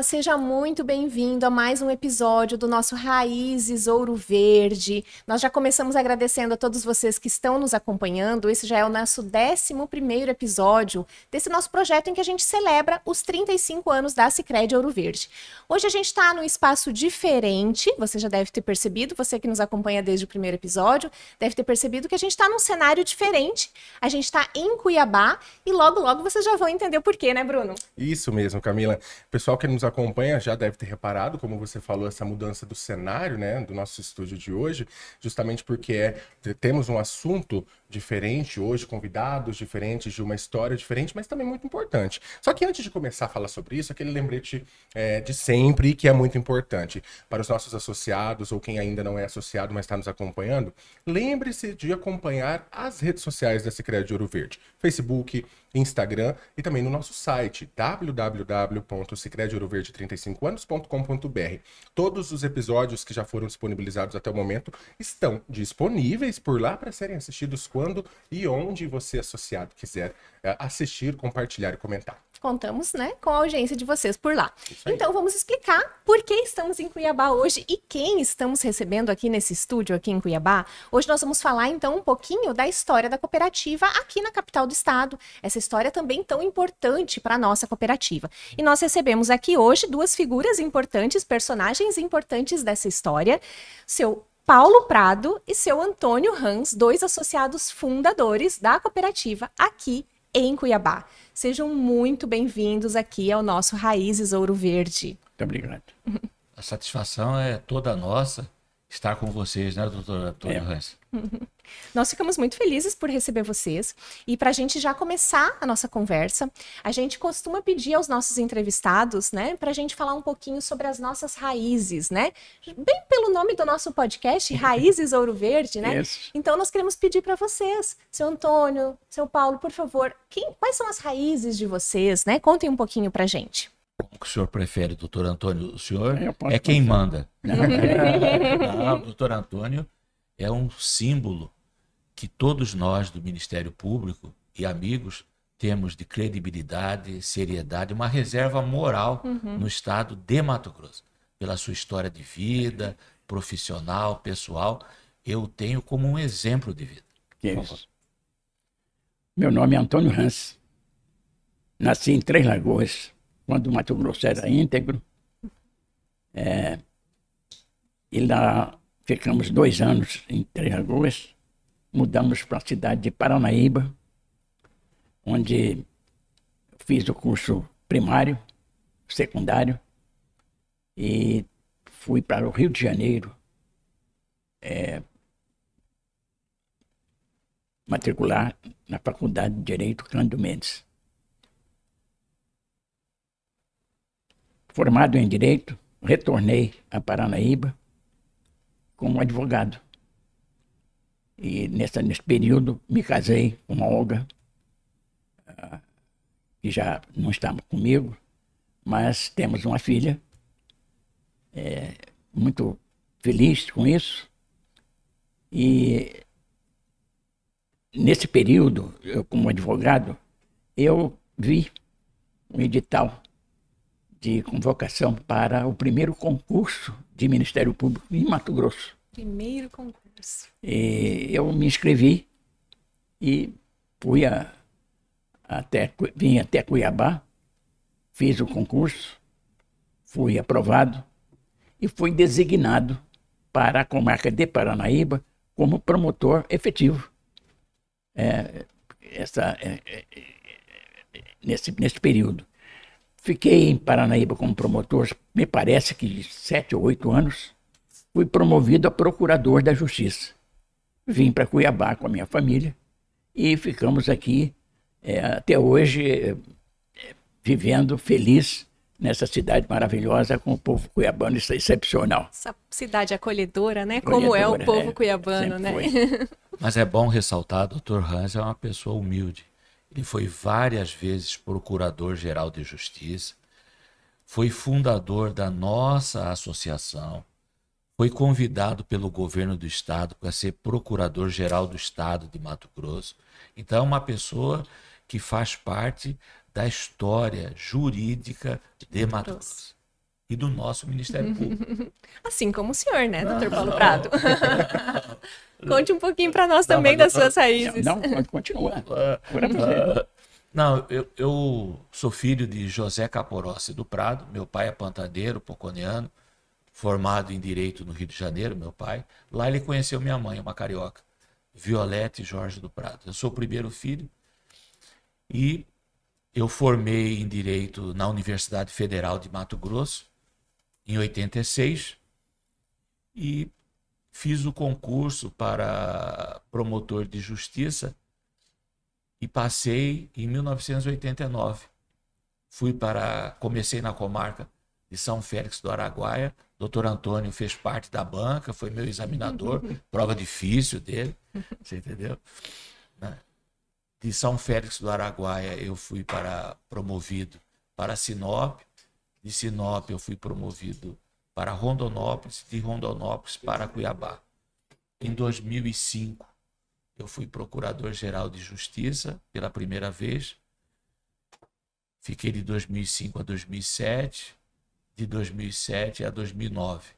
seja muito bem-vindo a mais um episódio do nosso Raízes Ouro Verde. Nós já começamos agradecendo a todos vocês que estão nos acompanhando. Esse já é o nosso 11º episódio desse nosso projeto em que a gente celebra os 35 anos da Sicredi Ouro Verde. Hoje a gente está num espaço diferente, você já deve ter percebido, você que nos acompanha desde o primeiro episódio, deve ter percebido que a gente está num cenário diferente. A gente está em Cuiabá e logo vocês já vão entender o porquê, né, Bruno? Isso mesmo, Camila. O pessoal que nos acompanha já deve ter reparado, como você falou, essa mudança do cenário, né, do nosso estúdio de hoje, justamente porque temos um assunto diferente hoje, convidados diferentes, de uma história diferente, mas também muito importante. Só que antes de começar a falar sobre isso, aquele lembrete de sempre, que é muito importante para os nossos associados ou quem ainda não é associado, mas está nos acompanhando, lembre-se de acompanhar as redes sociais da Sicredi Ouro Verde, Facebook, Instagram e também no nosso site www.sicrediouroverde35anos.com.br. Todos os episódios que já foram disponibilizados até o momento estão disponíveis por lá para serem assistidos quando e onde você, associado, quiser assistir, compartilhar e comentar. Contamos, né, com a audiência de vocês por lá. Então vamos explicar por que estamos em Cuiabá hoje e quem estamos recebendo aqui nesse estúdio aqui em Cuiabá. Hoje nós vamos falar então um pouquinho da história da cooperativa aqui na capital do estado. Essa história também tão importante para a nossa cooperativa. E nós recebemos aqui hoje duas figuras importantes, personagens importantes dessa história. Seu Paulo Prado e seu Antônio Hans, dois associados fundadores da cooperativa aqui em Cuiabá. Sejam muito bem-vindos aqui ao nosso Raízes Ouro Verde. Muito obrigado. A satisfação é toda nossa estar com vocês, né, doutor Antônio Hans? Nós ficamos muito felizes por receber vocês e para a gente já começar a nossa conversa, a gente costuma pedir aos nossos entrevistados, né, para a gente falar um pouquinho sobre as nossas raízes, né? Bem pelo nome do nosso podcast, Raízes Ouro Verde, né? Isso. Então nós queremos pedir para vocês, seu Antônio, seu Paulo, por favor, quais são as raízes de vocês, né? Contem um pouquinho para a gente. Como que o senhor prefere, doutor Antônio? O senhor Eu posso é quem começar. manda. Não, doutor Antônio é um símbolo que todos nós do Ministério Público e amigos temos de credibilidade, seriedade, uma reserva moral no estado de Mato Grosso. Pela sua história de vida, profissional, pessoal, eu o tenho como um exemplo de vida. Que é isso. Meu nome é Antônio Hans. Nasci em Três Lagoas, quando o Mato Grosso era íntegro. E lá ficamos 2 anos em Três Lagoas. Mudamos para a cidade de Paranaíba, onde fiz o curso primário, secundário, e fui para o Rio de Janeiro matricular na Faculdade de Direito Cândido Mendes. Formado em Direito, retornei a Paranaíba como advogado. E nesse período me casei com uma Olga, que já não estava comigo, mas temos uma filha, muito feliz com isso. E nesse período, eu como advogado, eu vi um edital de convocação para o primeiro concurso de Ministério Público em Mato Grosso. Primeiro concurso. E eu me inscrevi e vim até Cuiabá, fiz o concurso, fui aprovado e fui designado para a comarca de Paranaíba como promotor efetivo. Nesse período. Fiquei em Paranaíba como promotor, me parece que 7 ou 8 anos. Fui promovido a procurador da Justiça. Vim para Cuiabá com a minha família e ficamos aqui até hoje vivendo feliz nessa cidade maravilhosa com o povo cuiabano, isso é excepcional. Essa cidade acolhedora, né? Como é o povo cuiabano, né? Mas é bom ressaltar, doutor Hans é uma pessoa humilde. Ele foi várias vezes procurador-geral de Justiça, foi fundador da nossa associação, foi convidado pelo governo do estado para ser procurador-geral do estado de Mato Grosso. Então, é uma pessoa que faz parte da história jurídica de Mato Grosso. e do nosso Ministério Público. Assim como o senhor, né, doutor Paulo Prado? Conte um pouquinho para nós também das suas raízes. Não, continua. Não, eu sou filho de José Caporossi do Prado. Meu pai é pantaneiro, poconiano, formado em Direito no Rio de Janeiro, meu pai. Lá ele conheceu minha mãe, uma carioca, Violete Jorge do Prado. Eu sou o primeiro filho e eu formei em Direito na Universidade Federal de Mato Grosso em 86 e fiz o concurso para promotor de justiça e passei em 1989. Comecei na comarca de São Félix do Araguaia. Doutor Antônio fez parte da banca, foi meu examinador, prova difícil dele, você entendeu? De São Félix do Araguaia eu fui promovido para Sinop, de Sinop eu fui promovido para Rondonópolis, de Rondonópolis para Cuiabá. Em 2005 eu fui procurador-geral de Justiça pela primeira vez, fiquei de 2005 a 2007, de 2007 a 2009.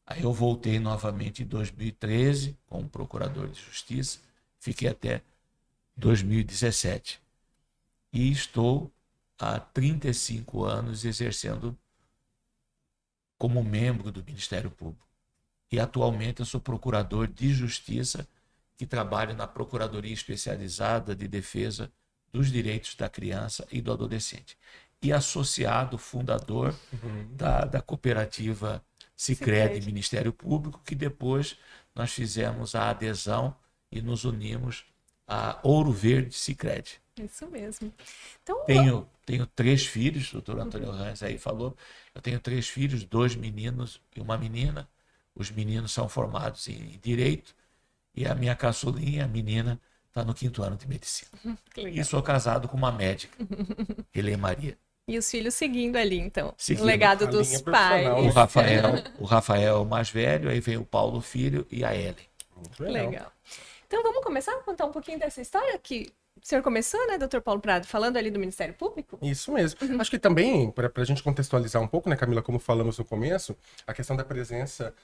Aí eu voltei novamente em 2013 como procurador de justiça, fiquei até 2017. E estou há 35 anos exercendo como membro do Ministério Público. E atualmente eu sou procurador de justiça que trabalha na Procuradoria Especializada de Defesa dos Direitos da Criança e do Adolescente. E associado, fundador da cooperativa Sicredi Ministério Público, que depois nós fizemos a adesão e nos unimos a Ouro Verde Sicredi. Isso mesmo. Então, tenho 3 filhos, o doutor Antônio Ranz aí falou, eu tenho 3 filhos, 2 meninos e uma menina. Os meninos são formados em Direito e a minha caçulinha, a menina, está no 5º ano de Medicina. E sou casado com uma médica, Helene Maria. E os filhos seguindo ali, então, seguindo o legado dos pais. O Rafael é o mais velho, aí vem o Paulo Filho e a Ellen. Legal. Então vamos começar a contar um pouquinho dessa história que o senhor começou, né, doutor Paulo Prado, falando ali do Ministério Público? Isso mesmo. Acho que também, para a gente contextualizar um pouco, né, Camila, como falamos no começo, a questão da presença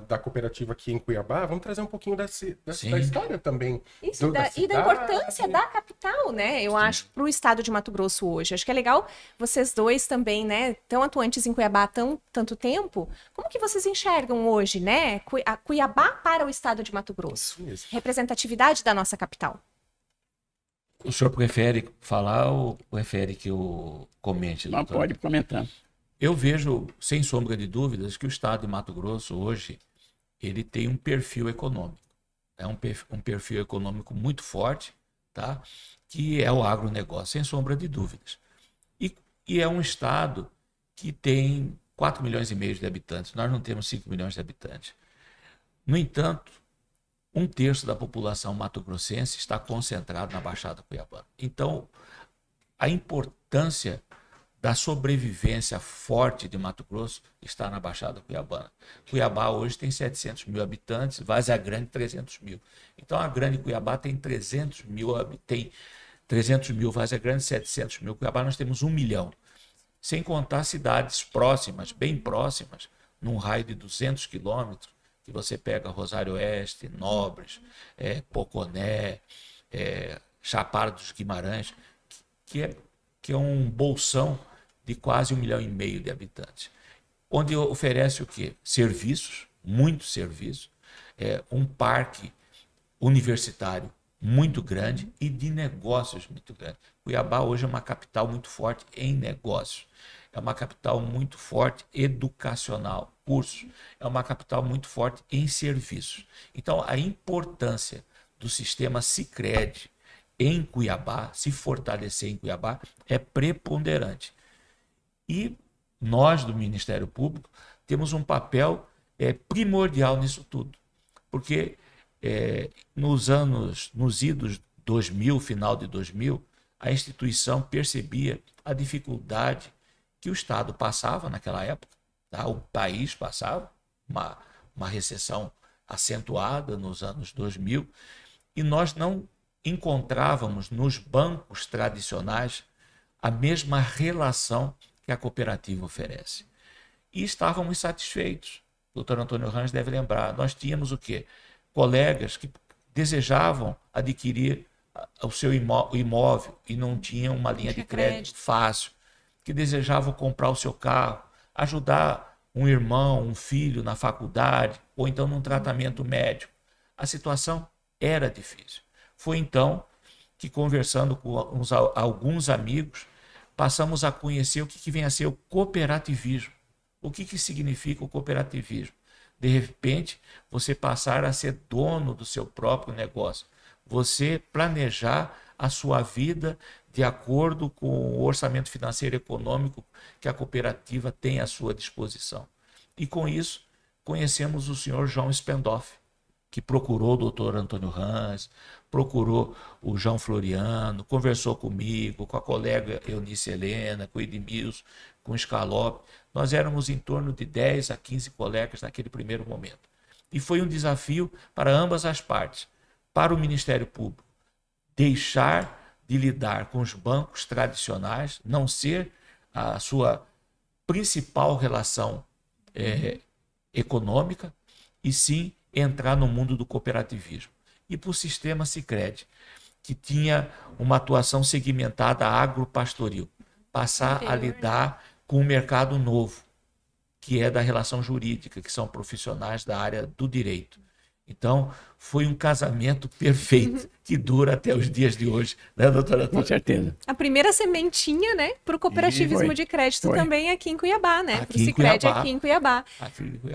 da cooperativa aqui em Cuiabá, vamos trazer um pouquinho da história também. Isso, e da importância da capital, né, eu acho, para o estado de Mato Grosso hoje. Acho que é legal vocês dois também, né, tão atuantes em Cuiabá há tanto tempo, como que vocês enxergam hoje, né, a Cuiabá para o estado de Mato Grosso? Isso mesmo. Representatividade da nossa capital. O senhor prefere falar ou prefere que eu comente? Não, pode comentar. Eu vejo, sem sombra de dúvidas, que o estado de Mato Grosso hoje ele tem um perfil econômico. É um perfil econômico muito forte, tá? Que é o agronegócio, sem sombra de dúvidas. E é um estado que tem 4,5 milhões de habitantes. Nós não temos 5 milhões de habitantes. No entanto, 1/3 da população mato-grossense está concentrada na Baixada Cuiabana. Então, a importância da sobrevivência forte de Mato Grosso está na Baixada Cuiabana. Cuiabá hoje tem 700 mil habitantes, Várzea Grande 300 mil. Então, a Grande Cuiabá tem 300 mil, Várzea Grande 700 mil. Cuiabá nós temos 1 milhão. Sem contar cidades próximas, bem próximas, num raio de 200 quilômetros, que você pega Rosário Oeste, Nobres, Poconé, Chapada dos Guimarães, que é um bolsão de quase 1,5 milhão de habitantes, onde oferece o quê? Serviços, muitos serviços, um parque universitário muito grande e de negócios muito grande. Cuiabá hoje é uma capital muito forte em negócios, é uma capital muito forte educacional, cursos, é uma capital muito forte em serviços. Então, a importância do sistema Sicredi em Cuiabá, se fortalecer em Cuiabá, é preponderante. E nós, do Ministério Público, temos um papel primordial nisso tudo, porque nos idos 2000, final de 2000, a instituição percebia a dificuldade que o Estado passava naquela época, tá? O país passava uma recessão acentuada nos anos 2000, e nós não encontrávamos nos bancos tradicionais a mesma relação que a cooperativa oferece. e estávamos satisfeitos. O doutor Antônio Range deve lembrar, nós tínhamos o quê? Colegas que desejavam adquirir o seu imóvel e não tinham uma linha de crédito fácil, que desejavam comprar o seu carro, ajudar um irmão, um filho na faculdade, ou então num tratamento médico. A situação era difícil. Foi então que, conversando com alguns amigos, passamos a conhecer o que vem a ser o cooperativismo. O que significa o cooperativismo? De repente, você passar a ser dono do seu próprio negócio. Você planejar a sua vida de acordo com o orçamento financeiro e econômico que a cooperativa tem à sua disposição. E com isso, conhecemos o senhor João Spendoff, que procurou o doutor Antônio Range, procurou o João Floriano, conversou comigo, com a colega Eunice Helena, com o Edmilson, com o Scalope. Nós éramos em torno de 10 a 15 colegas naquele primeiro momento. E foi um desafio para ambas as partes. Para o Ministério Público, deixar de lidar com os bancos tradicionais, não ser a sua principal relação econômica, e sim entrar no mundo do cooperativismo. E para o sistema Sicredi, que tinha uma atuação segmentada agropastoril, passar a lidar com um mercado novo, que é da relação jurídica, que são profissionais da área do direito. Então, foi um casamento perfeito, que dura até os dias de hoje, né, doutora? Com certeza. A primeira sementinha, né, para o cooperativismo de crédito também aqui em Cuiabá, né? Para o Sicredi aqui em Cuiabá.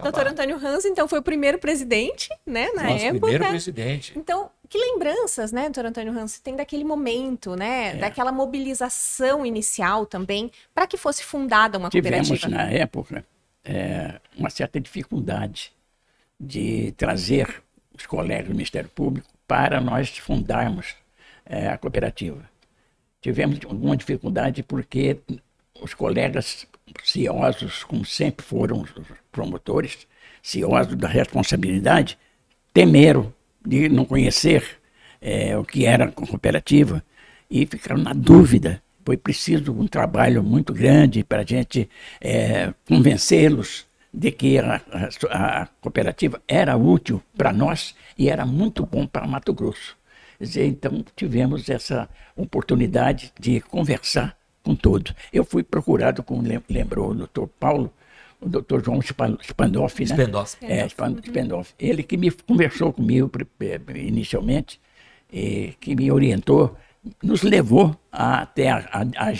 Doutor Antônio Range, então, foi o primeiro presidente, né, na época. Primeiro presidente. Então, que lembranças, né, doutor Antônio Range, tem daquele momento, né, daquela mobilização inicial também, para que fosse fundada uma cooperativa? Tivemos, na época, uma certa dificuldade de trazer os colegas do Ministério Público para nós fundarmos a cooperativa. Tivemos alguma dificuldade porque os colegas ciosos, como sempre foram os promotores, ciosos da responsabilidade, temeram de não conhecer o que era a cooperativa e ficaram na dúvida. Foi preciso um trabalho muito grande para a gente convencê-los de que a cooperativa era útil para nós e era muito bom para Mato Grosso. Quer dizer, então, tivemos essa oportunidade de conversar com todos. Eu fui procurado, como lembrou o doutor Paulo, o doutor João Spendoff, né? Spendoff. Ele que me conversou comigo inicialmente, que me orientou, nos levou até a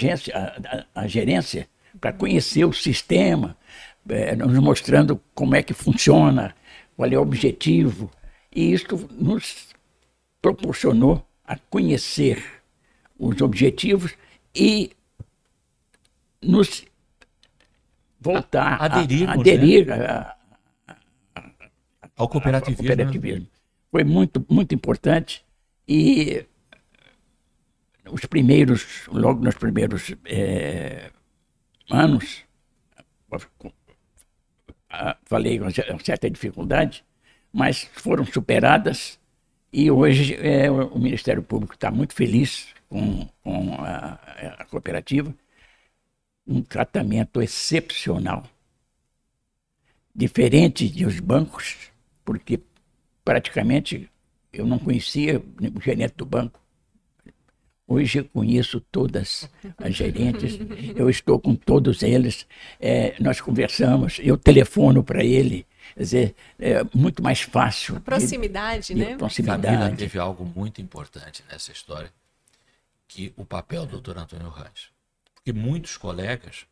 gerência para conhecer o sistema, nos mostrando como é que funciona, qual é o objetivo. E isso nos proporcionou a conhecer os objetivos e nos voltar a aderir ao cooperativismo. Foi muito, muito importante. E logo nos primeiros anos, falei com certa dificuldade, mas foram superadas e hoje o Ministério Público está muito feliz com a cooperativa. Um tratamento excepcional, diferente dos bancos, porque praticamente eu não conhecia o gerente do banco. Hoje eu conheço todas as gerentes, eu estou com todos eles, nós conversamos, eu telefono para ele, quer dizer, é muito mais fácil. A proximidade, né? Camila, teve algo muito importante nessa história, que o papel do doutor Antônio Range. Porque muitos colegas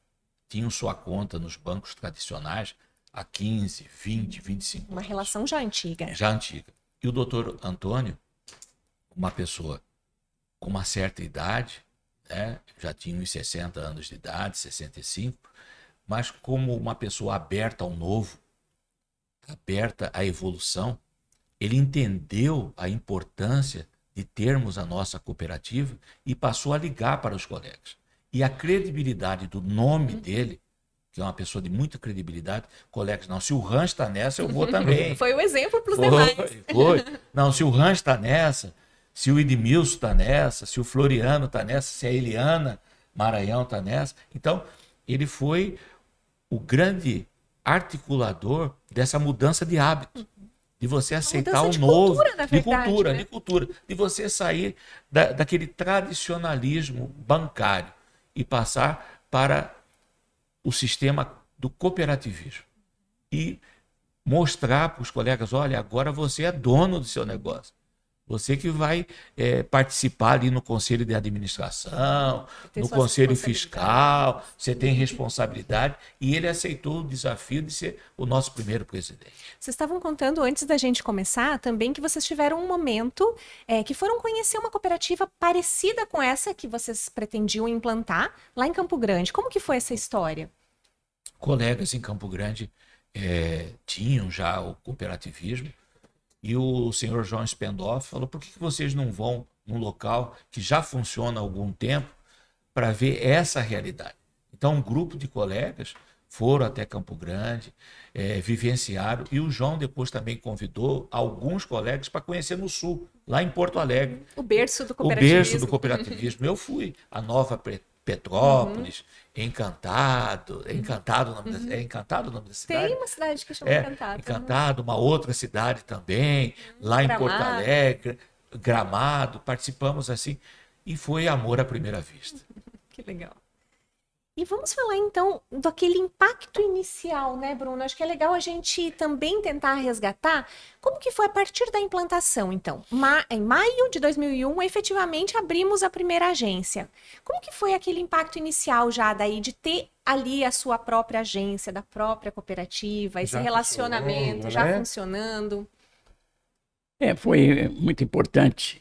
tinham sua conta nos bancos tradicionais há 15, 20, 25 anos. Uma relação já antiga. Já antiga. E o doutor Antônio, uma pessoa com uma certa idade, né, já tinha uns 60 anos de idade, 65, mas como uma pessoa aberta ao novo, aberta à evolução, ele entendeu a importância de termos a nossa cooperativa e passou a ligar para os colegas. E a credibilidade do nome dele, que é uma pessoa de muita credibilidade, colegas, não, se o Range está nessa, eu vou também. Foi o exemplo para os demais. Foi. Não, se o Range está nessa, se o Edmilson está nessa, se o Floriano está nessa, se a Eliana Maranhão está nessa. Então, ele foi o grande articulador dessa mudança de hábito. De você aceitar o de novo. Cultura, na verdade, né? De cultura. De você sair daquele tradicionalismo bancário e passar para o sistema do cooperativismo. E mostrar para os colegas, olha, agora você é dono do seu negócio. Você que vai participar ali no conselho de administração, no conselho fiscal, você tem responsabilidade. E ele aceitou o desafio de ser o nosso primeiro presidente. Vocês estavam contando antes da gente começar também que vocês tiveram um momento que foram conhecer uma cooperativa parecida com essa que vocês pretendiam implantar lá em Campo Grande. Como que foi essa história? Colegas em Campo Grande tinham já o cooperativismo. E o senhor João Spendoff falou, por que vocês não vão num local que já funciona há algum tempo para ver essa realidade? Então, um grupo de colegas foram até Campo Grande, vivenciaram, e o João depois também convidou alguns colegas para conhecer no Sul, lá em Porto Alegre. O berço do cooperativismo. O berço do cooperativismo. Eu fui a Nova Petrópolis, Encantado. Encantado o nome da cidade? Tem uma cidade que chama Encantado. Encantado, uma outra cidade também, lá em Porto Alegre, Gramado, participamos assim, e foi amor à primeira vista. Que legal. E vamos falar então daquele impacto inicial, né, Bruno? Acho que é legal a gente também tentar resgatar como que foi a partir da implantação, então. Em maio de 2001, efetivamente abrimos a primeira agência. Como que foi aquele impacto inicial já daí de ter ali a sua própria agência, da própria cooperativa, esse relacionamento já funcionando? Foi muito importante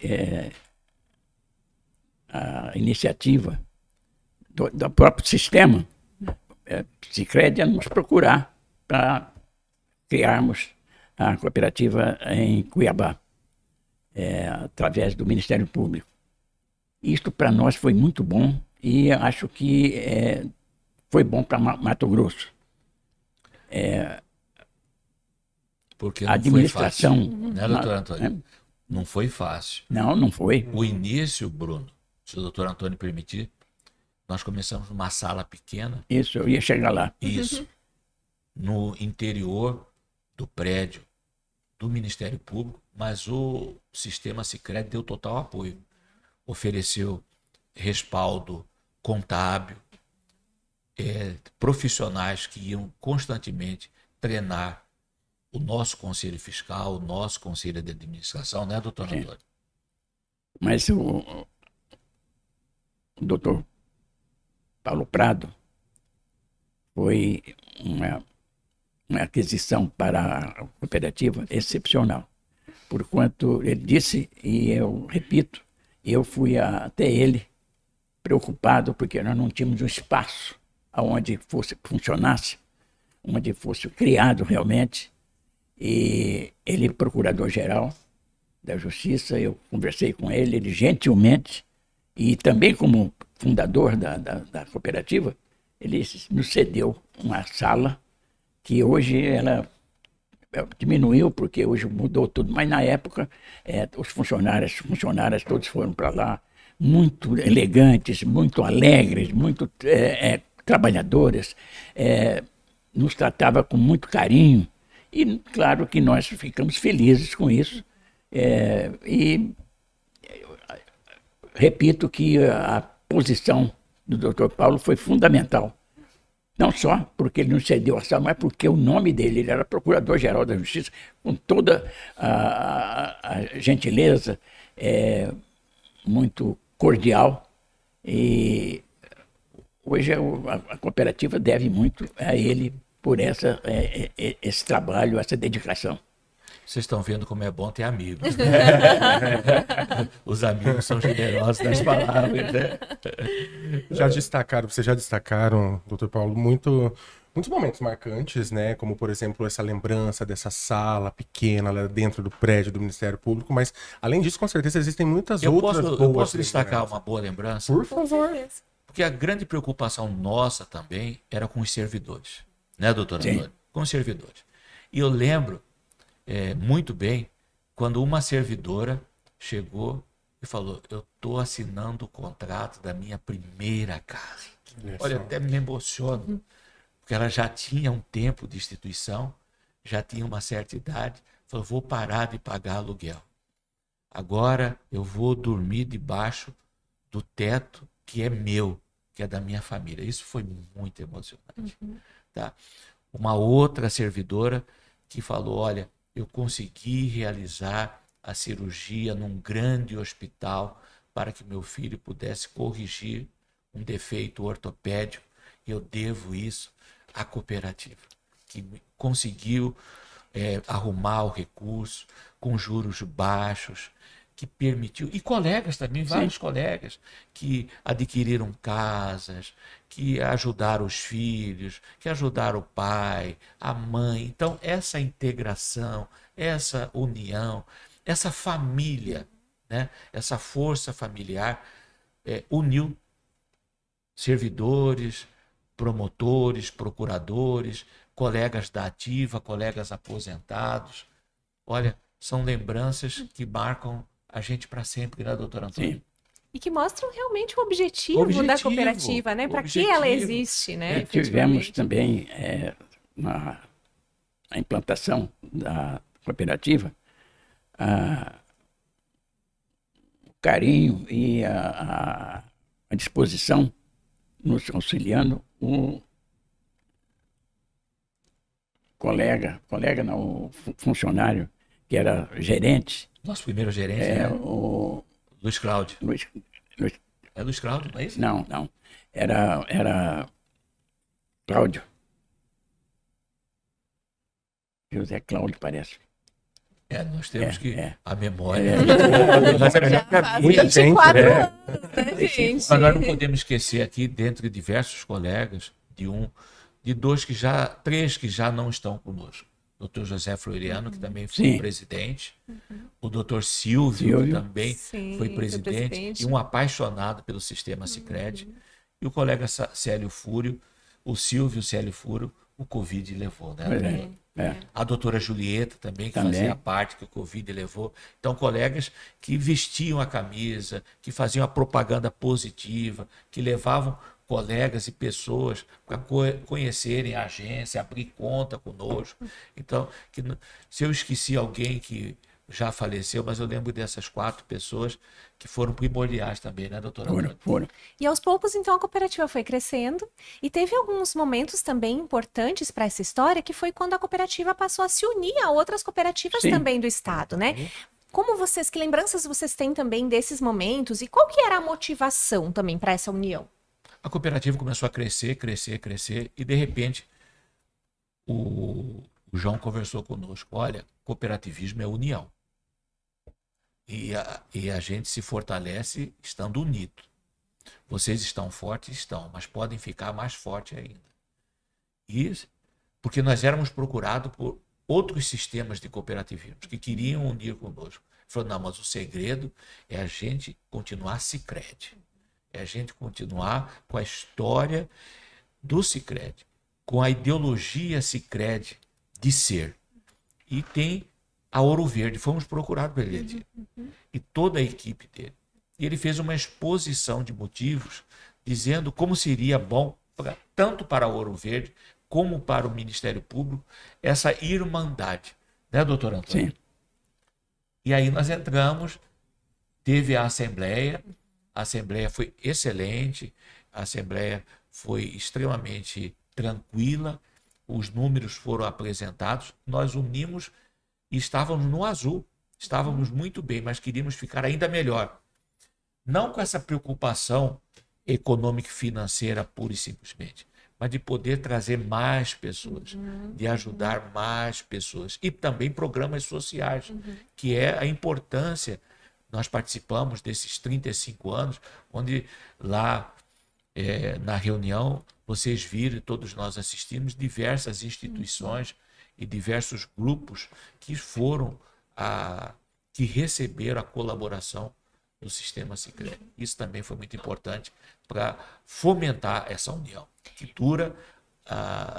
a iniciativa do próprio sistema, Sicredi, a nos procurar para criarmos a cooperativa em Cuiabá, através do Ministério Público. Isto para nós foi muito bom e acho que foi bom para Mato Grosso. Porque a administração, foi fácil, né, doutor Antônio? Não foi fácil. Não foi. O início, Bruno, se o doutor Antônio permitir, nós começamos numa sala pequena. Isso, eu ia chegar lá. Isso. No interior do prédio do Ministério Público, mas o sistema Sicredi deu total apoio. Ofereceu respaldo contábil, profissionais que iam constantemente treinar o nosso conselho fiscal, o nosso conselho de administração, né, doutor Antônio? Mas o doutor Paulo Prado foi uma aquisição para a cooperativa excepcional. Porquanto ele disse, e eu repito, eu fui até ele preocupado porque nós não tínhamos um espaço onde funcionasse, onde fosse criado realmente. E ele, procurador-geral da Justiça, eu conversei com ele, ele gentilmente, e também como fundador da cooperativa, ele nos cedeu uma sala que hoje ela diminuiu, porque hoje mudou tudo, mas na época os funcionários todos foram para lá, muito elegantes, muito alegres, muito trabalhadoras, nos tratava com muito carinho, e claro que nós ficamos felizes com isso, e repito que a posição do Dr. Paulo foi fundamental. Não só porque ele nos cedeu a sala, mas porque o nome dele, ele era Procurador-Geral da Justiça, com toda a gentileza, muito cordial. E hoje a cooperativa deve muito a ele por esse trabalho, essa dedicação. Vocês estão vendo como é bom ter amigos, né? Os amigos são generosos nas palavras, né? Vocês já destacaram, doutor Paulo, muitos momentos marcantes, né? Como, por exemplo, essa lembrança dessa sala pequena lá dentro do prédio do Ministério Público, mas, além disso, com certeza, existem muitas outras boas. Eu posso destacar uma boa lembrança? Por favor. Porque a grande preocupação nossa também era com os servidores, né, doutor Antônio? Com os servidores. E eu lembro muito bem quando uma servidora chegou e falou: eu estou assinando o contrato da minha primeira casa. Olha, até me emociono, porque ela já tinha um tempo de instituição, já tinha uma certa idade, falou, vou parar de pagar aluguel. Agora eu vou dormir debaixo do teto que é meu, que é da minha família. Isso foi muito emocionante. Tá? Uma outra servidora que falou, olha, eu consegui realizar a cirurgia num grande hospital para que meu filho pudesse corrigir um defeito ortopédico, e eu devo isso à cooperativa, que conseguiu arrumar o recurso com juros baixos, que permitiu, e colegas também, vários colegas que adquiriram casas, que ajudaram os filhos, que ajudaram o pai, a mãe. Então, essa integração, essa união, essa família, né? Essa força familiar uniu servidores, promotores, procuradores, colegas da ativa, colegas aposentados. Olha, são lembranças que marcam a gente para sempre, né, doutora Antônia? Sim. E que mostram realmente o objetivo da cooperativa, né? Para que ela existe, né? Tivemos também na implantação da cooperativa o carinho e a disposição nos auxiliando o colega não, o funcionário que era gerente. Nosso primeiro gerente, né? O Luiz Cláudio. Luiz, É Luiz Cláudio, não é isso? não. Era Cláudio. José Cláudio, parece. Nós temos a memória. Muita gente, 24 né? anos, né, gente? Mas nós não podemos esquecer aqui, dentre diversos colegas, três que já não estão conosco. O Dr. José Floriano, que também foi presidente. O Dr. Silvio também foi presidente. E um apaixonado pelo sistema Sicredi. E o colega Célio Fúrio, o Silvio Célio Fúrio, o Covid levou, né? A doutora Julieta também, que fazia parte, que o Covid levou. Então, colegas que vestiam a camisa, que faziam a propaganda positiva, que levavam colegas e pessoas para conhecerem a agência, abrir conta conosco. Então, se eu esqueci alguém que já faleceu, mas eu lembro dessas 4 pessoas que foram primordiais também, né, doutora? Foram. E aos poucos, então, a cooperativa foi crescendo e teve alguns momentos também importantes para essa história, que foi quando a cooperativa passou a se unir a outras cooperativas também do estado, né? Que lembranças vocês têm também desses momentos e qual que era a motivação também para essa união? A cooperativa começou a crescer e, de repente, o João conversou conosco. Olha, cooperativismo é união. E a gente se fortalece estando unido. Vocês estão fortes? Estão, mas podem ficar mais fortes ainda. Porque nós éramos procurados por outros sistemas de cooperativismo que queriam unir conosco. Falou, não, mas o segredo é a gente continuar Sicredi. É a gente continuar com a história do Sicredi, com a ideologia Sicredi de ser. E tem a Ouro Verde, fomos procurados por ele, e toda a equipe dele. E ele fez uma exposição de motivos, dizendo como seria bom, tanto para a Ouro Verde, como para o Ministério Público, essa irmandade. Né, doutor Antônio? Sim. E aí nós entramos, teve a Assembleia foi excelente, a Assembleia foi extremamente tranquila, os números foram apresentados, nós unimos e estávamos no azul, estávamos muito bem, mas queríamos ficar ainda melhor. Não com essa preocupação econômica e financeira pura e simplesmente, mas de poder trazer mais pessoas, de ajudar mais pessoas. E também programas sociais, que é a importância. Nós participamos desses 35 anos, onde lá na reunião, vocês viram, todos nós assistimos, diversas instituições e diversos grupos que que receberam a colaboração do sistema Sicredi. Isso também foi muito importante para fomentar essa união, que dura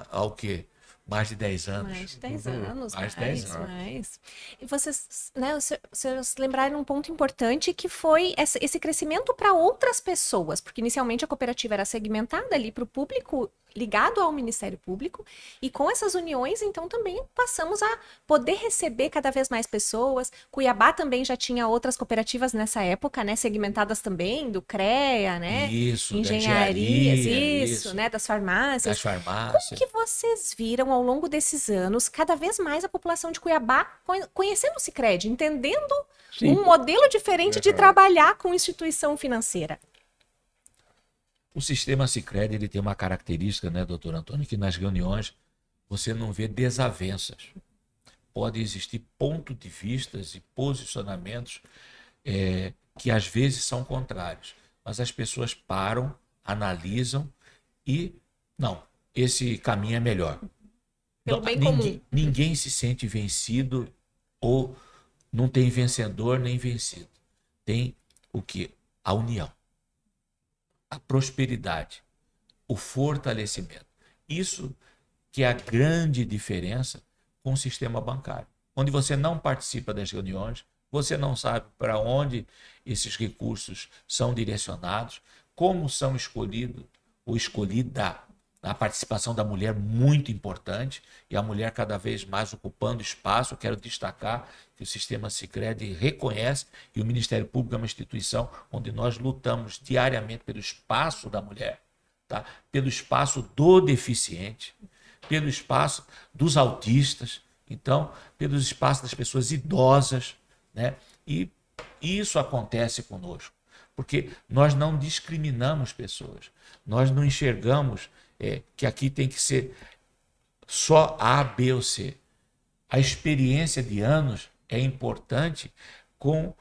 ao quê? Mais de 10 anos. Mais de 10 anos, Mais de 10 anos. mais. E vocês, né, os senhores lembraram um ponto importante que foi esse crescimento para outras pessoas, porque inicialmente a cooperativa era segmentada ali para o público ligado ao Ministério Público, e com essas uniões, então, também passamos a poder receber cada vez mais pessoas. Cuiabá também já tinha outras cooperativas nessa época, né, segmentadas também, do CREA, né? Isso, engenharias, da engenharia, isso, né, das farmácias. das farmácias. Como que vocês viram ao longo desses anos, cada vez mais a população de Cuiabá conhecendo o Sicredi, entendendo Sim. um modelo diferente de trabalhar com instituição financeira? O sistema Sicredi, ele tem uma característica, né, doutor Antônio, que nas reuniões você não vê desavenças. Pode existir pontos de vistas e posicionamentos que às vezes são contrários, mas as pessoas param, analisam e, não, esse caminho é melhor. Pelo bem comum. Ninguém se sente vencido ou não tem vencedor nem vencido. Tem o quê? A união, a prosperidade, o fortalecimento. Isso que é a grande diferença com o sistema bancário, onde você não participa das reuniões, você não sabe para onde esses recursos são direcionados, como são escolhidos ou escolhida. A participação da mulher muito importante, e a mulher cada vez mais ocupando espaço. Eu quero destacar que o sistema Sicredi reconhece, e o Ministério Público é uma instituição onde nós lutamos diariamente pelo espaço da mulher, tá? Pelo espaço do deficiente, pelo espaço dos autistas, então, pelo espaço das pessoas idosas, né? E isso acontece conosco, porque nós não discriminamos pessoas, nós não enxergamos que aqui tem que ser só A, B ou C. A experiência de anos é importante com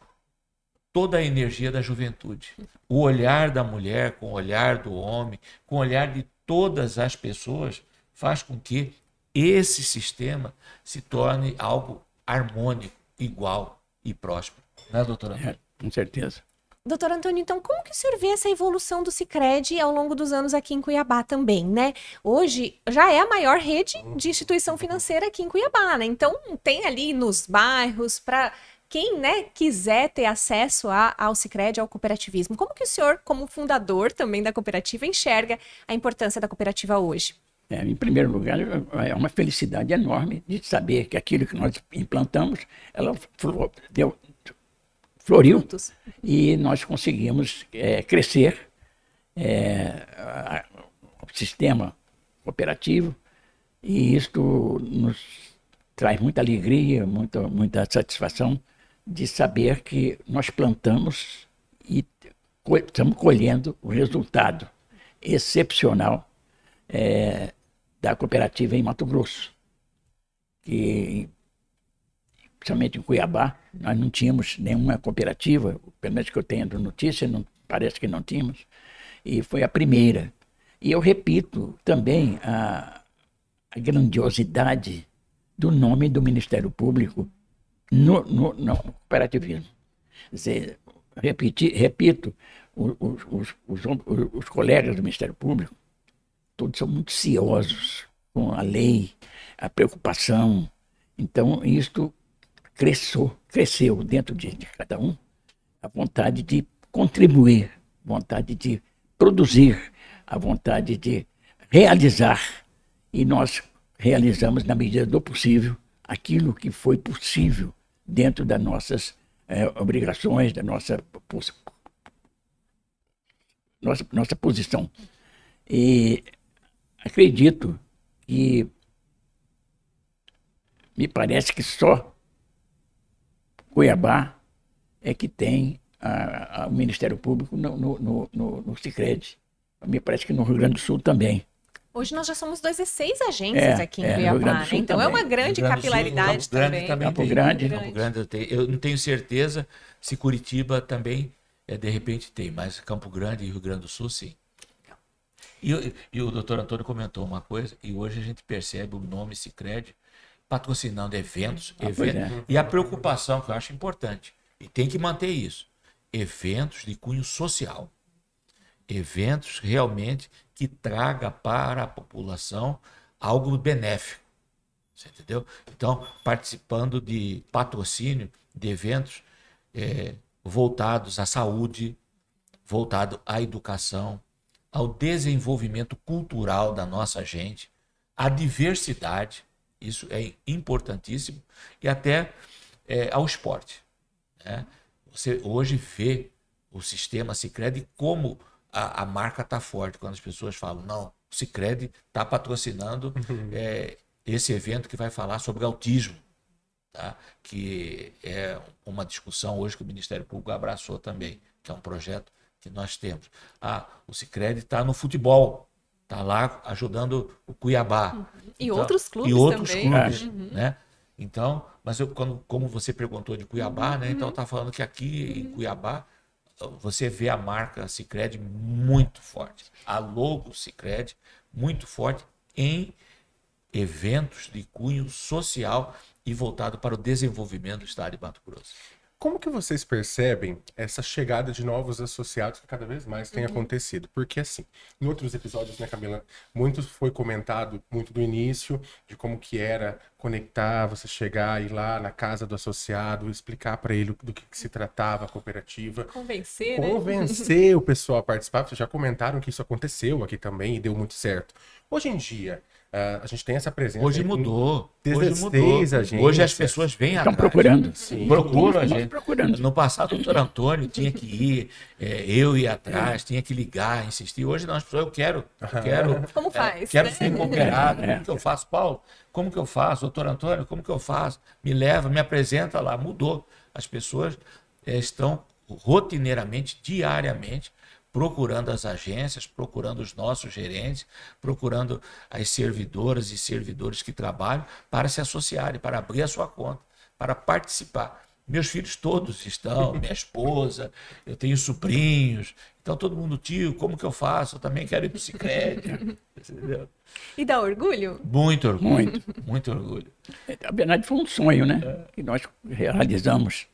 toda a energia da juventude. O olhar da mulher com o olhar do homem, com o olhar de todas as pessoas, faz com que esse sistema se torne algo harmônico, igual e próspero. Né, doutora? Com certeza. Doutor Antônio, então como que o senhor vê essa evolução do Sicredi ao longo dos anos aqui em Cuiabá também, né? Hoje já é a maior rede de instituição financeira aqui em Cuiabá, né? Então tem ali nos bairros para quem, né, quiser ter acesso ao Sicredi, ao cooperativismo. Como que o senhor, como fundador também da cooperativa, enxerga a importância da cooperativa hoje? Em primeiro lugar, é uma felicidade enorme de saber que aquilo que nós implantamos, ela floriu Juntos. e nós conseguimos crescer o sistema cooperativo, e isto nos traz muita alegria, muita satisfação de saber que nós plantamos e estamos colhendo o resultado excepcional da cooperativa em Mato Grosso, que principalmente em Cuiabá, nós não tínhamos nenhuma cooperativa, pelo menos que eu tenho notícia, parece que não tínhamos, e foi a primeira. E eu repito também a grandiosidade do nome do Ministério Público no cooperativismo. Quer dizer, repito, os colegas do Ministério Público, todos são muito ciosos com a lei, a preocupação. Então, isto cresceu dentro de cada um a vontade de contribuir, a vontade de produzir, a vontade de realizar. E nós realizamos, na medida do possível, aquilo que foi possível dentro das nossas obrigações, da nossa posição. E acredito que me parece que só Cuiabá é que tem o Ministério Público no Sicredi. Me parece que no Rio Grande do Sul também. Hoje nós já somos 16 agências aqui em Cuiabá, né? Então também. é uma grande capilaridade também. Campo Grande. Campo Grande eu não tenho certeza se Curitiba também de repente tem, mas Campo Grande e Rio Grande do Sul sim. E o doutor Antônio comentou uma coisa, e hoje a gente percebe o nome Sicredi patrocinando eventos. E a preocupação que eu acho importante, e tem que manter isso, eventos de cunho social, eventos realmente que traga para a população algo benéfico, Você entendeu? Então, participando de patrocínio de eventos voltados à saúde, voltado à educação, ao desenvolvimento cultural da nossa gente, à diversidade, isso é importantíssimo, e até ao esporte, né? Você hoje vê o sistema Sicredi como a marca está forte, quando as pessoas falam, não, o Sicredi está patrocinando esse evento que vai falar sobre autismo, tá? Que é uma discussão hoje que o Ministério Público abraçou também, que é um projeto que nós temos. O Sicredi está no futebol, está lá ajudando o Cuiabá. E então, outros clubes e outros também. clubes, né? Então, mas como você perguntou de Cuiabá, né? Então está falando que aqui em Cuiabá você vê a marca Sicredi muito forte, a logo Sicredi muito forte em eventos de cunho social e voltado para o desenvolvimento do estado de Mato Grosso. Como que vocês percebem essa chegada de novos associados que cada vez mais tem acontecido? Porque assim, em outros episódios, né, Camila, muito foi comentado muito do início, de como que era conectar, você chegar, ir lá na casa do associado, explicar para ele do que se tratava a cooperativa. Convencer, né? Convencer o pessoal a participar. Vocês já comentaram que isso aconteceu aqui também e deu muito certo. Hoje em dia, a gente tem essa presença. Hoje mudou. Hoje 16 mudou. agentes. Hoje as pessoas vêm Estão atrás. procurando. Sim. Procuram a Estamos gente. procurando. No passado, o doutor Antônio tinha que ir, eu ir atrás, tinha que ligar, insistir. Hoje não, as pessoas, eu quero. Como faz, Quero né? ser cooperado. Como que eu faço, Paulo? Como que eu faço? Doutor Antônio, como que eu faço? Me leva, me apresenta lá. Mudou. As pessoas estão rotineiramente, diariamente, procurando as agências, procurando os nossos gerentes, procurando as servidoras e servidores que trabalham para se associarem, para abrir a sua conta, para participar. Meus filhos todos estão, minha esposa, eu tenho sobrinhos, então todo mundo, tio, como que eu faço? Eu também quero ir para o Sicredi. Entendeu? E dá orgulho? Muito orgulho, Muito. muito orgulho. Na verdade, foi um sonho, né? Que nós realizamos,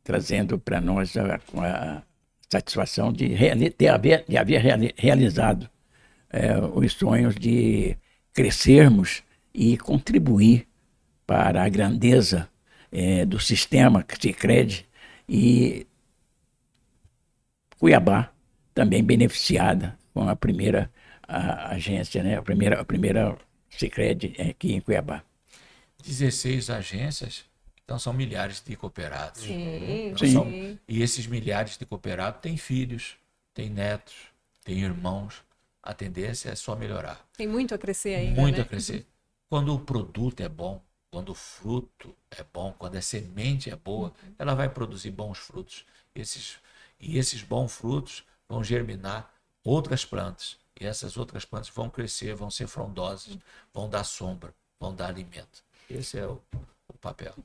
trazendo para nós a satisfação de haver realizado os sonhos de crescermos e contribuir para a grandeza do sistema Sicredi e Cuiabá também beneficiada com a primeira agência, né? A primeira Sicredi aqui em Cuiabá. 16 agências, então são milhares de cooperados. Sim, Então, sim. e esses milhares de cooperados têm filhos, têm netos, têm irmãos. A tendência é só melhorar. Tem muito a crescer ainda, Muito né? a crescer. Quando o produto é bom, quando o fruto é bom, quando a semente é boa, ela vai produzir bons frutos. E esses bons frutos vão germinar outras plantas. E essas outras plantas vão crescer, vão ser frondosas, vão dar sombra, vão dar alimento. Esse é o papel.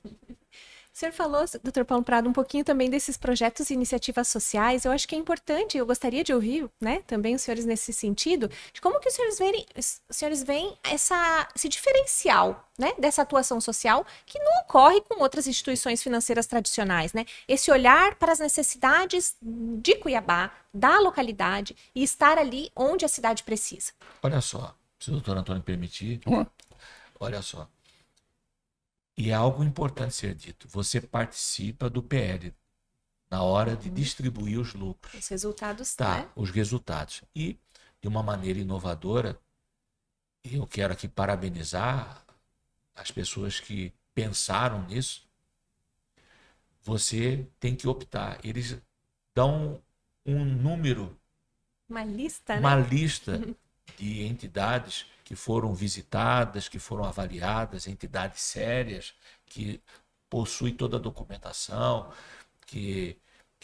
O senhor falou, doutor Paulo Prado, um pouquinho também desses projetos e iniciativas sociais. Eu acho que é importante, eu gostaria de ouvir, né, também os senhores nesse sentido, de como que os senhores veem esse diferencial, né, dessa atuação social que não ocorre com outras instituições financeiras tradicionais, né? Esse olhar para as necessidades de Cuiabá, da localidade e estar ali onde a cidade precisa. Olha só, se o doutor Antônio permitir, Ó, olha só. E é algo importante ser dito. Você participa do PL na hora de distribuir os lucros. Os resultados, Tá, né? os resultados. E, de uma maneira inovadora, eu quero aqui parabenizar as pessoas que pensaram nisso. Você tem que optar. Eles dão um número, Uma lista, né? uma lista de entidades que foram visitadas, que foram avaliadas, entidades sérias, que possuem toda a documentação, que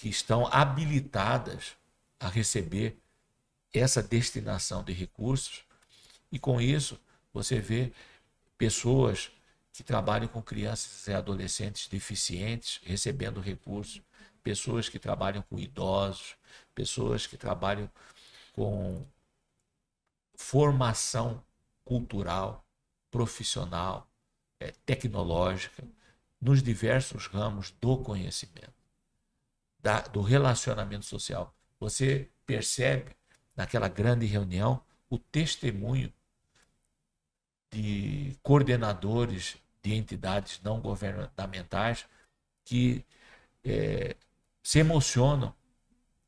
estão habilitadas a receber essa destinação de recursos. E com isso, você vê pessoas que trabalham com crianças e adolescentes deficientes recebendo recursos, pessoas que trabalham com idosos, pessoas que trabalham com formação cultural, profissional, tecnológica, nos diversos ramos do conhecimento, do relacionamento social. Você percebe, naquela grande reunião, o testemunho de coordenadores de entidades não governamentais que se emocionam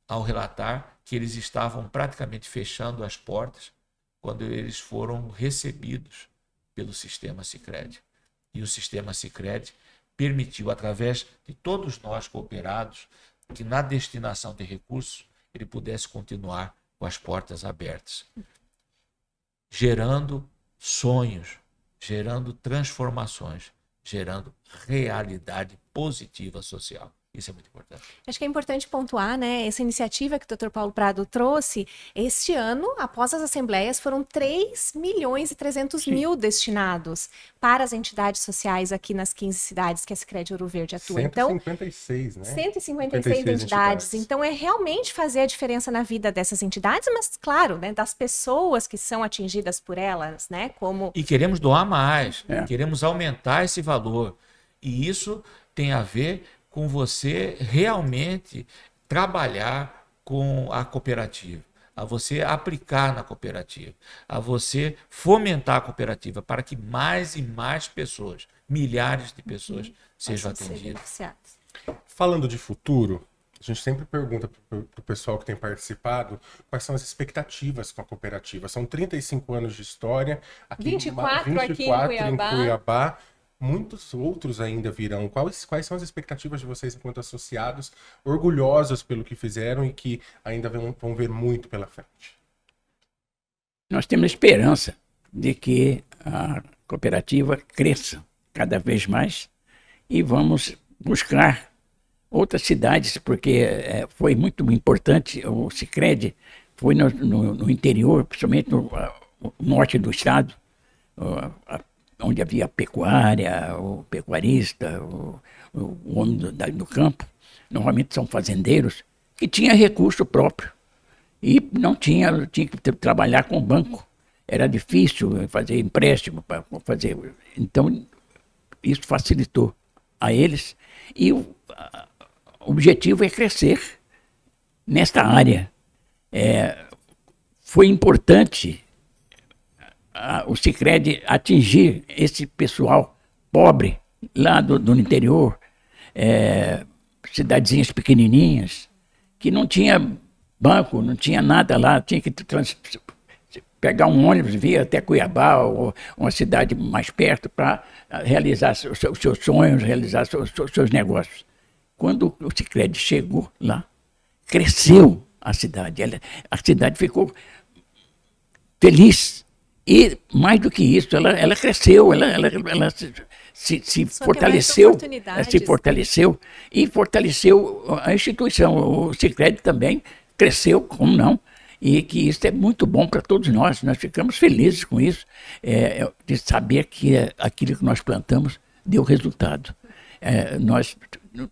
ao relatar que eles estavam praticamente fechando as portas quando eles foram recebidos pelo sistema Sicredi. E o sistema Sicredi permitiu, através de todos nós cooperados, que na destinação de recursos ele pudesse continuar com as portas abertas, gerando sonhos, gerando transformações, gerando realidade positiva social. Isso é muito importante. Acho que é importante pontuar, né, essa iniciativa que o Dr. Paulo Prado trouxe. Este ano, após as assembleias, foram 3.300.000 destinados para as entidades sociais aqui nas 15 cidades que a Sicredi Ouro Verde atua. 156, né? 156 entidades. Então, é realmente fazer a diferença na vida dessas entidades, mas, claro, né, das pessoas que são atingidas por elas, né, como... E queremos doar mais, queremos aumentar esse valor. E isso tem a ver com você realmente trabalhar com a cooperativa, a você aplicar na cooperativa, a você fomentar a cooperativa para que mais e mais pessoas, milhares de pessoas, sejam atendidas. Falando de futuro, a gente sempre pergunta para o pessoal que tem participado quais são as expectativas com a cooperativa. São 35 anos de história, aqui 24 aqui em Cuiabá. Muitos outros ainda virão. Quais são as expectativas de vocês enquanto associados, orgulhosos pelo que fizeram e que ainda vão ver muito pela frente? Nós temos esperança de que a cooperativa cresça cada vez mais e vamos buscar outras cidades, porque foi muito importante. O Sicredi foi no interior, principalmente no norte do estado, onde havia pecuária, o pecuarista, o homem do campo, normalmente são fazendeiros, que tinha recurso próprio e não tinha que trabalhar com o banco. Era difícil fazer empréstimo para fazer. Então, isso facilitou a eles. E o objetivo é crescer nesta área. Foi importante o Sicredi atingir esse pessoal pobre lá do interior, cidadezinhas pequenininhas, que não tinha banco, não tinha nada lá, tinha que pegar um ônibus, vir até Cuiabá ou uma cidade mais perto para realizar seus sonhos, realizar seus negócios. Quando o Sicredi chegou lá, cresceu a cidade. A cidade ficou feliz. E, mais do que isso, ela cresceu, ela se fortaleceu e fortaleceu a instituição. O Sicredi também cresceu, como não, e que isso é muito bom para todos nós. Nós ficamos felizes com isso, de saber que aquilo que nós plantamos deu resultado.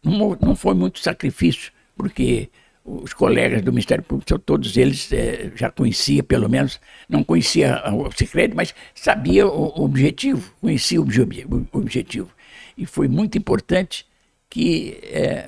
Não foi muito sacrifício, porque os colegas do Ministério Público, todos eles já conhecia, pelo menos, não conhecia o Sicredi, mas sabia o objetivo, conhecia o objetivo. E foi muito importante que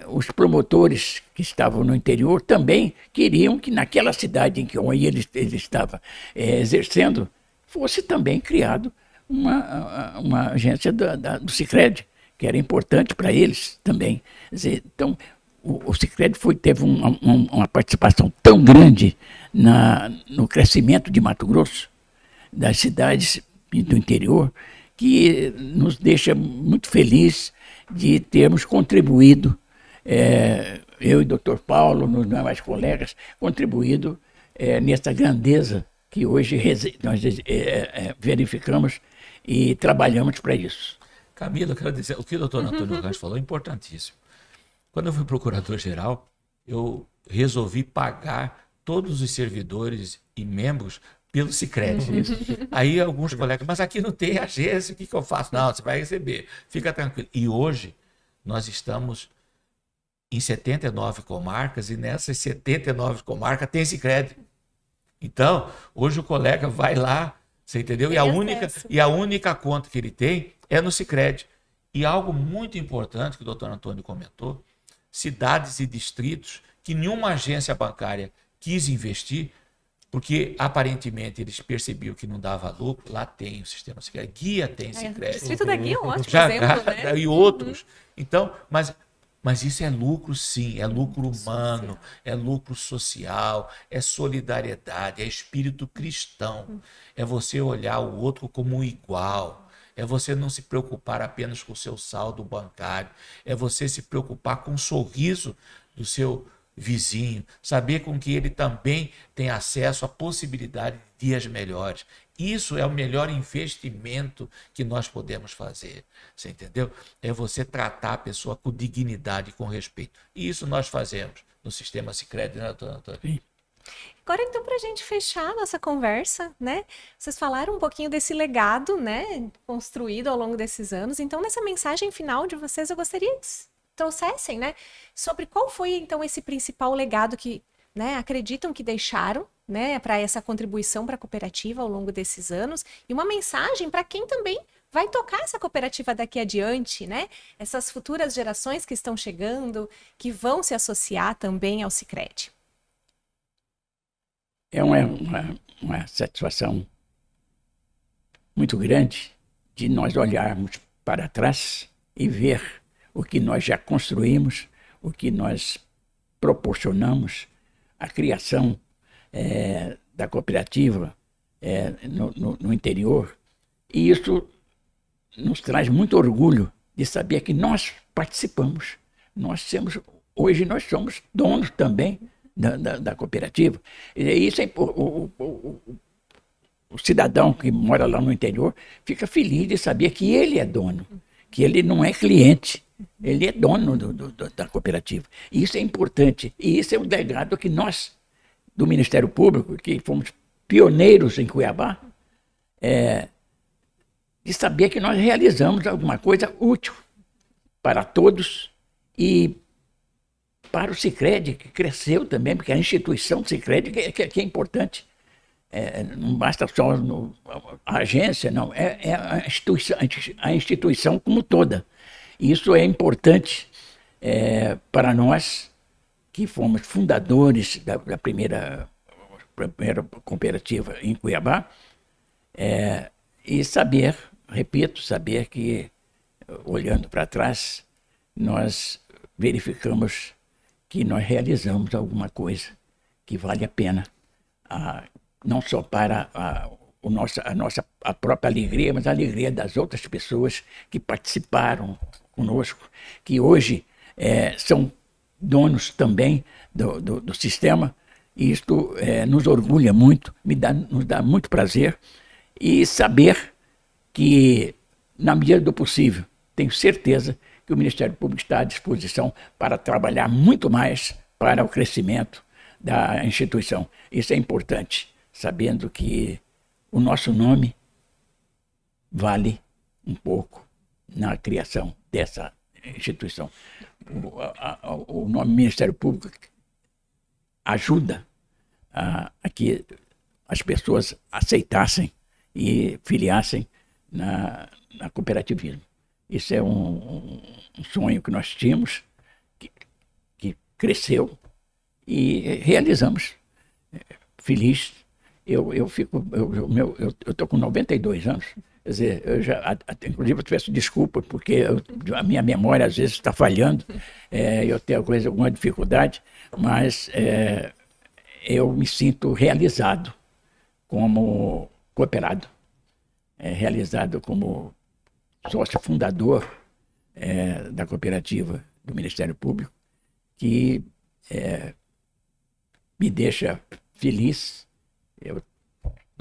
os promotores que estavam no interior também queriam que naquela cidade em que ele estava exercendo, fosse também criado uma agência do Sicredi, que era importante para eles também. Quer dizer, então, o Sicredi teve uma participação tão grande no crescimento de Mato Grosso, das cidades do interior, que nos deixa muito felizes de termos contribuído, eu e o Dr. Paulo, nos demais colegas, contribuído nessa grandeza que hoje nós verificamos e trabalhamos para isso. Camila, eu quero dizer, o que o Dr. Antônio Rancho falou é importantíssimo. Quando eu fui procurador-geral, eu resolvi pagar todos os servidores e membros pelo Sicredi. Aí alguns colegas, mas aqui não tem agência, o que eu faço? Não, você vai receber, fica tranquilo. E hoje nós estamos em 79 comarcas e nessas 79 comarcas tem Sicredi. Então, hoje o colega vai lá, você entendeu? E a única conta que ele tem é no Sicredi. E algo muito importante que o doutor Antônio comentou, cidades e distritos que nenhuma agência bancária quis investir, Porque, aparentemente, eles percebiam que não dava lucro. Lá tem o sistema Sicredi, Guia tem O Sicredi. Distrito da Guia é um ótimo Jagara exemplo, né? e outros. Então, mas isso é lucro, sim, é lucro humano, é lucro social, é solidariedade, é espírito cristão. É você olhar o outro como um igual. É você não se preocupar apenas com o seu saldo bancário. É você se preocupar com o sorriso do seu vizinho, saber com que ele também tem acesso à possibilidade de dias melhores. Isso é o melhor investimento que nós podemos fazer, você entendeu? É você tratar a pessoa com dignidade e com respeito. E isso nós fazemos no sistema Sicredi, né, doutor Antônio? Agora, então, para a gente fechar a nossa conversa, né? Vocês falaram um pouquinho desse legado, né? Construído ao longo desses anos. Então, nessa mensagem final de vocês, eu gostaria que trouxessem, né? Sobre qual foi, então, esse principal legado que, né, acreditam que deixaram, né? Para essa contribuição para a cooperativa ao longo desses anos. E uma mensagem para quem também vai tocar essa cooperativa daqui adiante, né? Essas futuras gerações que estão chegando, que vão se associar também ao Sicredi. É uma satisfação muito grande de nós olharmos para trás e ver o que nós já construímos, o que nós proporcionamos, a criação da cooperativa no interior. E isso nos traz muito orgulho de saber que nós participamos. Hoje nós somos donos também da cooperativa. E isso o cidadão que mora lá no interior fica feliz de saber que ele é dono, que ele não é cliente, ele é dono da cooperativa. E isso é importante. E isso é um legado que nós, do Ministério Público, que fomos pioneiros em Cuiabá, de saber que nós realizamos alguma coisa útil para todos e para o Sicredi, que cresceu também, porque a instituição do Sicredi que é importante. Não basta só a agência, não, é a instituição como toda. Isso é importante para nós, que fomos fundadores da primeira cooperativa em Cuiabá, e saber que, olhando para trás, nós verificamos que nós realizamos alguma coisa que vale a pena, não só para a própria alegria, mas a alegria das outras pessoas que participaram conosco, que hoje são donos também do sistema, e isto nos orgulha muito, nos dá muito prazer, e saber que, na medida do possível, tenho certeza que o Ministério Público está à disposição para trabalhar muito mais para o crescimento da instituição. Isso é importante, sabendo que o nosso nome vale um pouco na criação dessa instituição. O nome Ministério Público ajuda a que as pessoas aceitassem e filiassem na cooperativismo. Isso é um sonho que nós tínhamos, que cresceu e realizamos. Feliz. Eu estou com 92 anos. Quer dizer, inclusive eu peço desculpa, porque a minha memória às vezes está falhando, eu tenho alguma dificuldade, mas eu me sinto realizado como cooperado, realizado como sócio fundador da cooperativa do Ministério Público, que me deixa feliz. Eu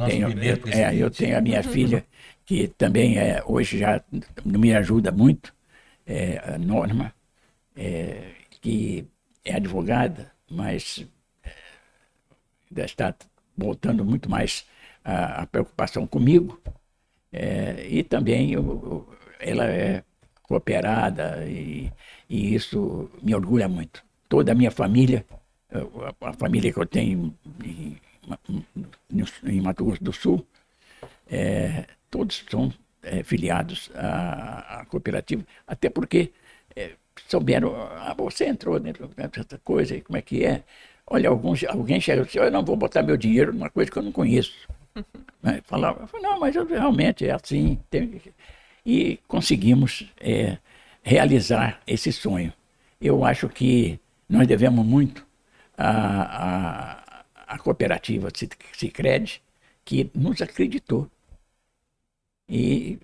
tenho a minha filha, que também hoje já me ajuda muito, a Norma, que é advogada, mas ainda está voltando muito mais a preocupação comigo, e também ela é cooperada, e isso me orgulha muito. Toda a minha família, a família que eu tenho em Mato Grosso do Sul, todos são filiados à cooperativa, até porque souberam, você entrou dentro dessa coisa, como é que é? Olha, alguém chega e diz, eu não vou botar meu dinheiro numa coisa que eu não conheço. Né? Falava, não, mas realmente é assim. E conseguimos realizar esse sonho. Eu acho que nós devemos muito à cooperativa Sicredi, que nos acreditou. E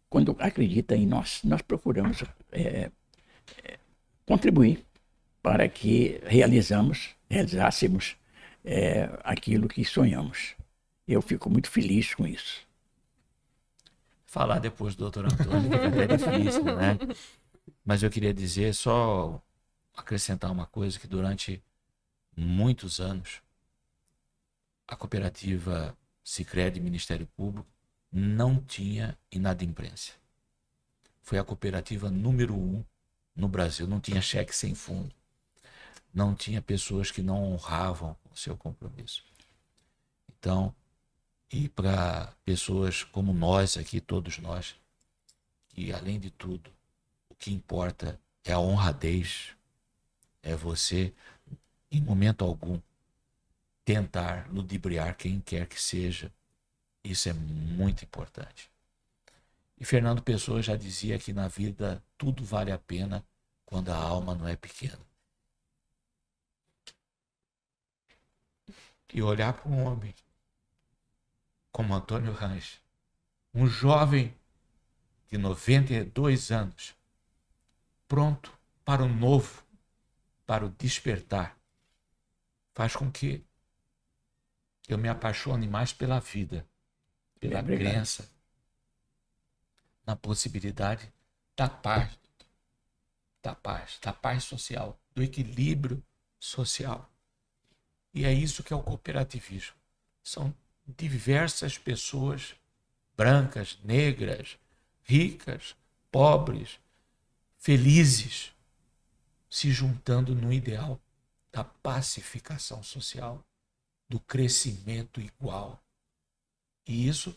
quando acredita em nós, nós procuramos contribuir para que realizássemos aquilo que sonhamos. Eu fico muito feliz com isso. Falar depois do doutor Antônio é difícil, né? Mas eu queria dizer, só acrescentar uma coisa, que durante muitos anos a cooperativa Sicredi Ministério Público não tinha inadimplência. Foi a cooperativa número 1 no Brasil, não tinha cheque sem fundo. Não tinha pessoas que não honravam o seu compromisso. Então, e para pessoas como nós aqui, todos nós, que além de tudo, o que importa é a honradez, é você, em momento algum, tentar ludibriar quem quer que seja. Isso é muito importante. E Fernando Pessoa já dizia que na vida tudo vale a pena quando a alma não é pequena. E olhar para um homem como Antônio Range, um jovem de 92 anos, pronto para o novo, para o despertar, faz com que eu me apaixone mais pela vida, pela crença, na possibilidade da paz social, do equilíbrio social. E é isso que é o cooperativismo. São diversas pessoas, brancas, negras, ricas, pobres, felizes, se juntando no ideal da pacificação social, do crescimento igual. E isso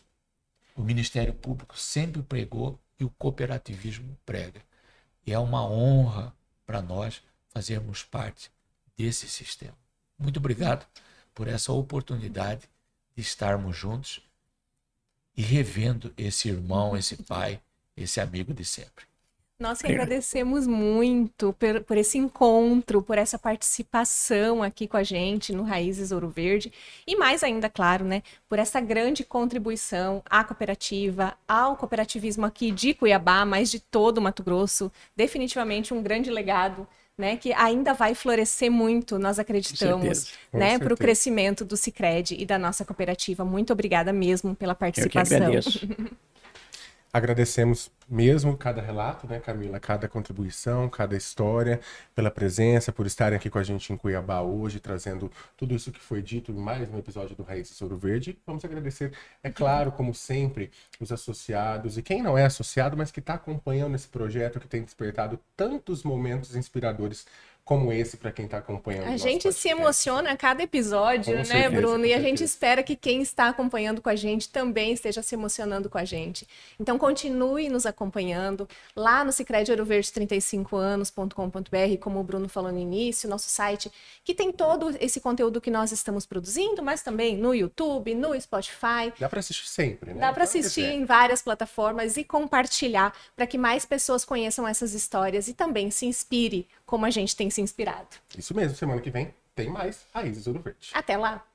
o Ministério Público sempre pregou e o cooperativismo prega. E é uma honra para nós fazermos parte desse sistema. Muito obrigado por essa oportunidade de estarmos juntos e revendo esse irmão, esse pai, esse amigo de sempre. Nós que agradecemos muito por esse encontro, por essa participação aqui com a gente no Raízes Ouro Verde e mais ainda, claro, né, por essa grande contribuição à cooperativa, ao cooperativismo aqui de Cuiabá, mas de todo o Mato Grosso. Definitivamente um grande legado, né, que ainda vai florescer muito, nós acreditamos, né, para o crescimento do Sicredi e da nossa cooperativa. Muito obrigada mesmo pela participação. Eu que agradeço. Agradecemos mesmo cada relato, né, Camila? Cada contribuição, cada história, pela presença, por estarem aqui com a gente em Cuiabá hoje, trazendo tudo isso que foi dito em mais um episódio do Raízes Ouro Verde. Vamos agradecer, é claro, como sempre, os associados e quem não é associado, mas que está acompanhando esse projeto que tem despertado tantos momentos inspiradores como esse para quem está acompanhando. A gente se emociona a cada episódio, né, certeza, Bruno? E a gente espera que quem está acompanhando com a gente também esteja se emocionando com a gente. Então, continue nos acompanhando lá no sicredi-ouro-verde35anos.com.br, como o Bruno falou no início, nosso site, que tem todo esse conteúdo que nós estamos produzindo, mas também no YouTube, no Spotify. Dá para assistir sempre, né? Dá para assistir em várias plataformas e compartilhar para que mais pessoas conheçam essas histórias e também se inspire como a gente tem se inspirado. Isso mesmo, semana que vem tem mais Raízes Ouro Verde. Até lá!